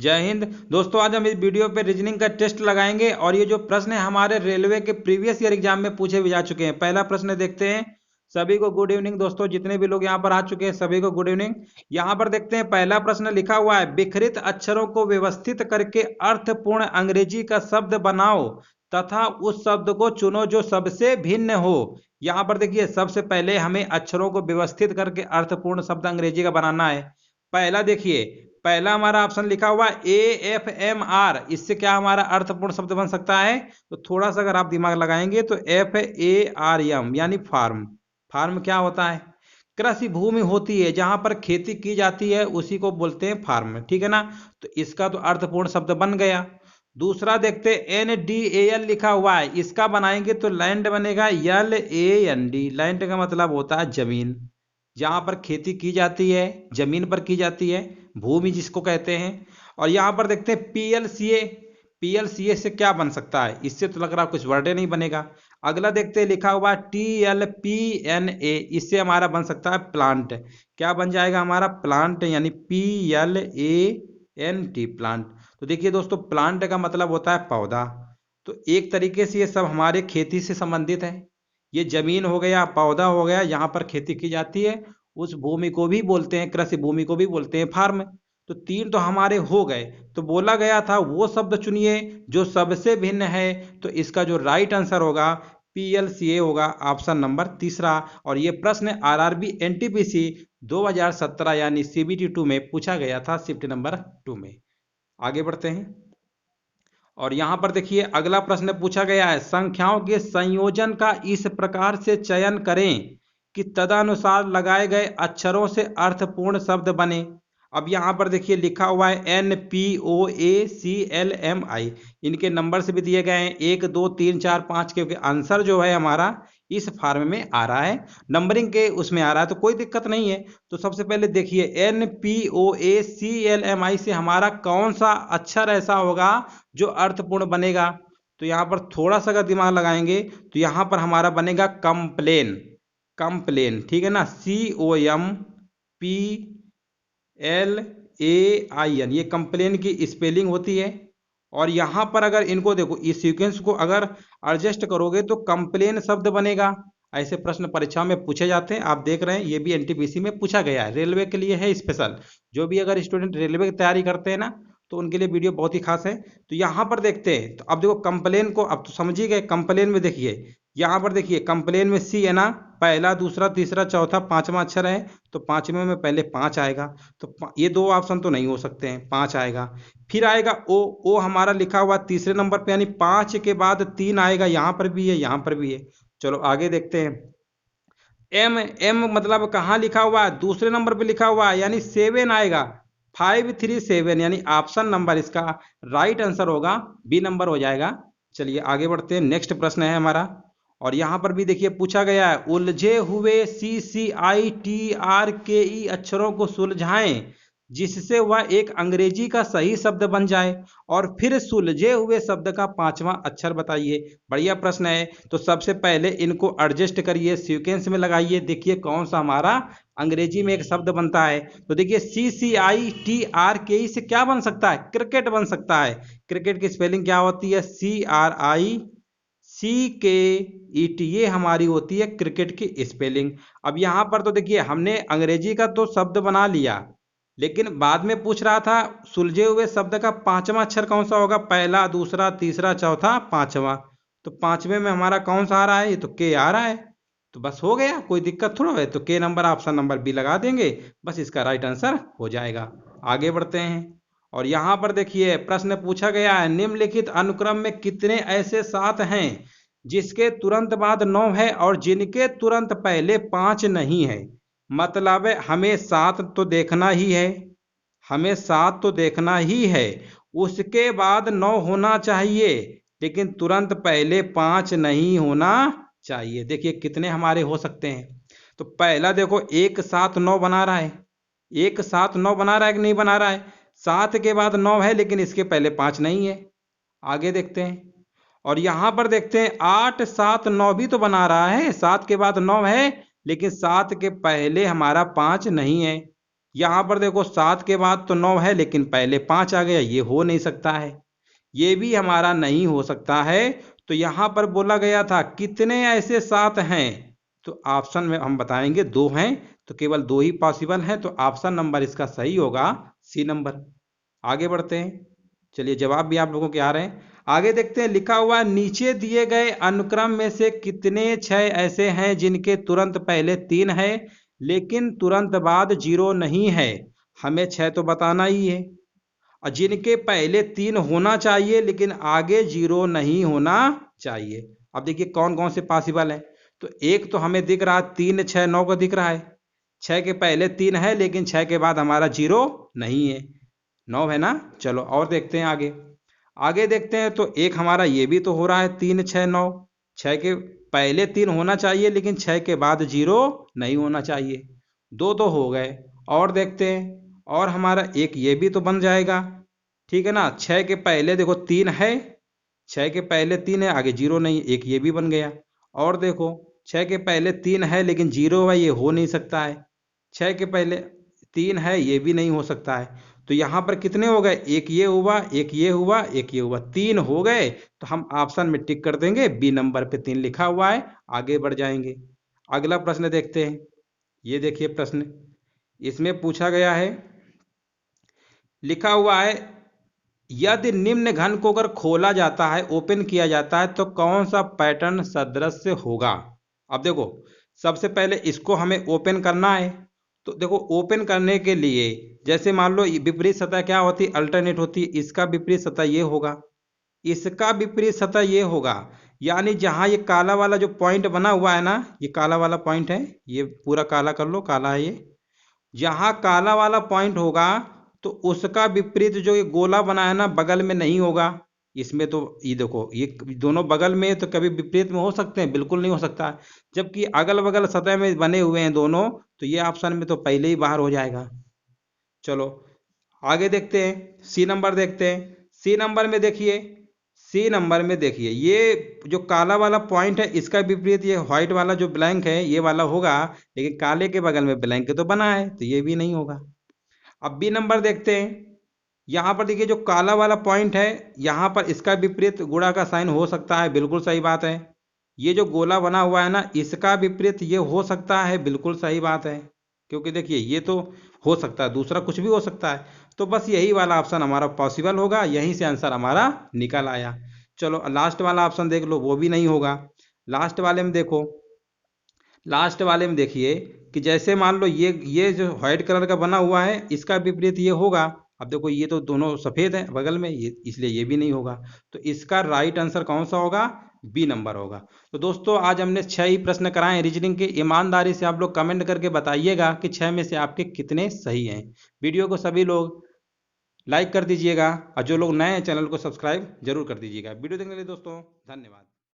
जय हिंद दोस्तों। आज हम इस वीडियो पे रीजनिंग का टेस्ट लगाएंगे और ये जो प्रश्न है हमारे रेलवे के प्रीवियस ईयर एग्जाम में पूछे भी जा चुके हैं। पहला प्रश्न देखते हैं। सभी को गुड इवनिंग दोस्तों, जितने भी लोग यहाँ पर आ चुके हैं सभी को गुड इवनिंग। यहाँ पर देखते हैं पहला प्रश्न लिखा हुआ है, विखरित अक्षरों को व्यवस्थित करके अर्थपूर्ण अंग्रेजी का शब्द बनाओ तथा उस शब्द को चुनो जो सबसे भिन्न हो। यहाँ पर देखिए सबसे पहले हमें अक्षरों को व्यवस्थित करके अर्थपूर्ण शब्द अंग्रेजी का बनाना है। पहला देखिए, पहला हमारा ऑप्शन लिखा हुआ AFMR, इससे क्या हमारा अर्थपूर्ण शब्द बन सकता है? तो थोड़ा सा अगर आप दिमाग लगाएंगे तो FARM यानी फार्म। फार्म क्या होता है? कृषि भूमि होती है जहां पर खेती की जाती है, उसी को बोलते हैं फार्म, ठीक है ना। तो इसका तो अर्थपूर्ण शब्द बन गया। दूसरा देखते NDAL लिखा हुआ है, इसका बनाएंगे तो लैंड बनेगा LAND। लैंड का मतलब होता है जमीन, जहां पर खेती की जाती है, जमीन पर की जाती है, भूमि जिसको कहते हैं। और यहां पर देखते हैं PLCA, PLCA से क्या बन सकता है? इससे तो लग रहा कुछ वर्ड नहीं बनेगा। अगला देखते हैं लिखा हुआ TLPNA, इससे हमारा बन सकता है प्लांट। क्या बन जाएगा हमारा? प्लांट यानी PLANT प्लांट। तो देखिए दोस्तों, प्लांट का मतलब होता है पौधा। तो एक तरीके से ये सब हमारे खेती से संबंधित है। ये जमीन हो गया, पौधा हो गया, यहाँ पर खेती की जाती है, उस भूमि को भी बोलते हैं, कृषि भूमि को भी बोलते हैं फार्म। तो तीन तो हमारे हो गए। तो बोला गया था वो शब्द चुनिए जो सबसे भिन्न है। तो इसका जो राइट आंसर होगा PLCA होगा, ऑप्शन नंबर तीसरा। और ये प्रश्न RRB NTPC 2017 यानी CBT 2 में पूछा गया था, शिफ्ट नंबर 2 में। आगे बढ़ते हैं और यहां पर देखिए अगला प्रश्न पूछा गया है, संख्याओं के संयोजन का इस प्रकार से चयन करें कि तदनुसार लगाए गए अक्षरों से अर्थपूर्ण शब्द बने। अब यहां पर देखिए लिखा हुआ है NPOACLMI, इनके नंबर से भी दिए गए हैं 1 2 3 4 5, क्योंकि आंसर जो है हमारा इस फॉर्म में आ रहा है, नंबरिंग के उसमें आ रहा है, तो कोई दिक्कत नहीं है। तो सबसे पहले देखिए NPOACLMI से हमारा कौन सा अक्षर ऐसा होगा जो अर्थपूर्ण बनेगा? तो यहां पर थोड़ा सा अगर दिमाग लगाएंगे तो यहां पर हमारा बनेगा कंप्लेन। कंप्लेन, ठीक है ना, COMPLAIN, ये कंप्लेन की स्पेलिंग होती है। और यहां पर अगर इनको देखो, इस सीक्वेंस को अगर एडजस्ट करोगे तो कंप्लेन शब्द बनेगा। ऐसे प्रश्न परीक्षा में पूछे जाते हैं, आप देख रहे हैं, ये भी NTPC में पूछा गया है, रेलवे के लिए है स्पेशल। जो भी अगर स्टूडेंट रेलवे की तैयारी करते हैं ना, तो उनके लिए वीडियो बहुत ही खास है। तो यहाँ पर देखते हैं, तो अब देखो कंप्लेन को, अब तो समझ ही गए। कंप्लेन में देखिए, यहाँ पर देखिए कंप्लेन में C है ना, पहला दूसरा तीसरा चौथा पांचवा अक्षर है, तो पांचवें में पहले 5 आएगा। तो ये दो ऑप्शन तो नहीं हो सकते हैं, 5 आएगा। फिर आएगा O हमारा लिखा हुआ तीसरे नंबर पे, यानी 5 के बाद 3 आएगा, यहाँ पर भी है, यहाँ पर भी है। चलो आगे देखते हैं। M मतलब कहाँ लिखा हुआ है? दूसरे नंबर पे लिखा हुआ है, यानी 7 आएगा, 537, यानी ऑप्शन नंबर इसका राइट आंसर होगा B नंबर हो जाएगा। चलिए आगे बढ़ते हैं, नेक्स्ट प्रश्न है हमारा। और यहां पर भी देखिए पूछा गया है, उलझे हुए CCITRKE अक्षरों को सुलझाएं जिससे वह एक अंग्रेजी का सही शब्द बन जाए, और फिर सुलझे हुए शब्द का 5वां अक्षर बताइए। बढ़िया प्रश्न है। तो सबसे पहले इनको एडजस्ट करिए, सीक्वेंस में लगाइए, देखिए कौन सा हमारा अंग्रेजी में एक शब्द बनता है। तो देखिए CCITRKE से क्या बन सकता है? क्रिकेट बन सकता है। क्रिकेट की स्पेलिंग क्या होती है? CRICKET, ये हमारी होती है क्रिकेट की स्पेलिंग। अब यहां पर तो देखिए हमने अंग्रेजी का तो शब्द बना लिया, लेकिन बाद में पूछ रहा था सुलझे हुए शब्द का 5वां अक्षर कौन सा होगा? पहला दूसरा तीसरा चौथा पांचवा। तो पांचवें में हमारा कौन सा आ रहा है? ये तो K आ रहा है। तो बस हो गया, कोई दिक्कत थोड़ा है। तो K number, option number B लगा देंगे, बस इसका राइट आंसर हो जाएगा। आगे बढ़ते हैं और यहां पर देखिए प्रश्न पूछा गया है, निम्नलिखित अनुक्रम में कितने ऐसे 7 हैं जिसके तुरंत बाद 9 है और जिनके तुरंत पहले 5 नहीं है? मतलब है हमें 7 तो देखना ही है, हमें 7 तो देखना ही है, उसके बाद 9 होना चाहिए, लेकिन तुरंत पहले 5 नहीं होना चाहिए। देखिए कितने हमारे हो सकते हैं। तो पहला देखो 1 7 9 बना रहा है, 1 7 9 बना रहा है कि नहीं बना रहा है? 7 के बाद 9 है, लेकिन इसके पहले 5 नहीं है। आगे देखते हैं और यहां पर देखते हैं 8 7 9 भी तो बना रहा है, 7 के बाद 9 है, लेकिन 7 के पहले हमारा 5 नहीं है। यहाँ पर देखो 7 के बाद तो 9 है लेकिन पहले 5 आ गया, ये हो नहीं सकता है, ये भी हमारा नहीं हो सकता है। तो यहाँ पर बोला गया था कितने ऐसे 7 हैं, तो ऑप्शन में हम बताएंगे 2 हैं, तो केवल 2 ही पॉसिबल हैं, तो ऑप्शन नंबर इसका सही होगा सी नंबर। आगे बढ़ते हैं, चलिए जवाब भी आप लोगों के आ रहे हैं। आगे देखते हैं, लिखा हुआ है नीचे दिए गए अनुक्रम में से कितने 6 ऐसे हैं जिनके तुरंत पहले 3 है लेकिन तुरंत बाद 0 नहीं है। हमें 6 तो बताना ही है, और जिनके पहले 3 होना चाहिए लेकिन आगे 0 नहीं होना चाहिए। अब देखिए कौन कौन से पॉसिबल है। तो एक तो हमें दिख रहा है 3 6 9 का दिख रहा है, 6 के पहले 3 है लेकिन 6 के बाद हमारा 0 नहीं है, 9 है ना। चलो और देखते हैं आगे। आगे देखते हैं तो एक हमारा ये भी तो हो रहा है 3 6 9, 6 के पहले 3 होना चाहिए लेकिन 6 के बाद 0 नहीं होना चाहिए, 2 तो हो गए। और देखते हैं, और हमारा एक ये भी तो बन जाएगा, ठीक है ना। 6 के पहले देखो 3 है, 6 के पहले 3 है आगे 0 नहीं, एक ये भी बन गया। और देखो 6 के पहले 3 है लेकिन 0 है, ये हो नहीं सकता है। 6 के पहले 3 है, ये भी नहीं हो सकता है। तो यहाँ पर कितने हो गए, एक ये हुआ, एक ये हुआ, एक ये हुआ, 3 हो गए। तो हम ऑप्शन में टिक कर देंगे, बी नंबर पे 3 लिखा हुआ है। आगे बढ़ जाएंगे, अगला प्रश्न देखते हैं। ये देखिए प्रश्न, इसमें पूछा गया है, लिखा हुआ है यदि निम्न घन को अगर खोला जाता है, ओपन किया जाता है, तो कौन सा पैटर्न सदृश होगा। अब देखो सबसे पहले इसको हमें ओपन करना है, तो देखो ओपन करने के लिए जैसे मान लो विपरीत सतह क्या होती है, अल्टरनेट होती है। इसका विपरीत सतह ये होगा, इसका विपरीत सतह ये होगा, यानी जहां ये काला वाला जो पॉइंट बना हुआ है ना, ये काला वाला पॉइंट है, ये पूरा काला कर लो, काला है ये। जहां काला वाला पॉइंट होगा तो उसका विपरीत जो ये गोला बना है ना बगल में नहीं होगा। इसमें तो ये देखो ये दोनों बगल में तो कभी विपरीत में हो सकते हैं, बिल्कुल नहीं हो सकता। जबकि अगल बगल सतह में बने हुए हैं दोनों, तो ये ऑप्शन में तो पहले ही बाहर हो जाएगा। चलो आगे देखते हैं, सी नंबर देखते हैं। सी नंबर में देखिए, सी नंबर में देखिए ये जो काला वाला पॉइंट है इसका विपरीत ये व्हाइट वाला जो ब्लैंक है ये वाला होगा, लेकिन काले के बगल में ब्लैंक तो बना है, तो ये भी नहीं होगा। अब बी नंबर देखते हैं, यहां पर देखिए जो काला वाला पॉइंट है यहां पर इसका विपरीत गुणा का साइन हो सकता है, बिल्कुल सही बात है। ये जो गोला बना हुआ है ना इसका विपरीत ये हो सकता है, बिल्कुल सही बात है, क्योंकि देखिए ये तो हो सकता है, दूसरा कुछ भी हो सकता है। तो बस यही वाला ऑप्शन हमारा पॉसिबल होगा, यहीं से आंसर हमारा निकल आया। चलो लास्ट वाला ऑप्शन देख लो, वो भी नहीं होगा। लास्ट वाले में देखो, लास्ट वाले में देखिए कि जैसे मान लो ये जो व्हाइट कलर का बना हुआ है इसका विपरीत ये होगा। अब देखो ये तो दोनों सफेद है बगल में, ये इसलिए ये भी नहीं होगा। तो इसका राइट आंसर कौन सा होगा, बी नंबर होगा। तो दोस्तों आज हमने 6 ही प्रश्न कराए रीजनिंग के। ईमानदारी से आप लोग कमेंट करके बताइएगा कि 6 में से आपके कितने सही हैं। वीडियो को सभी लोग लाइक कर दीजिएगा, और जो लोग नए हैं चैनल को सब्सक्राइब जरूर कर दीजिएगा। वीडियो देखने के लिए दोस्तों धन्यवाद।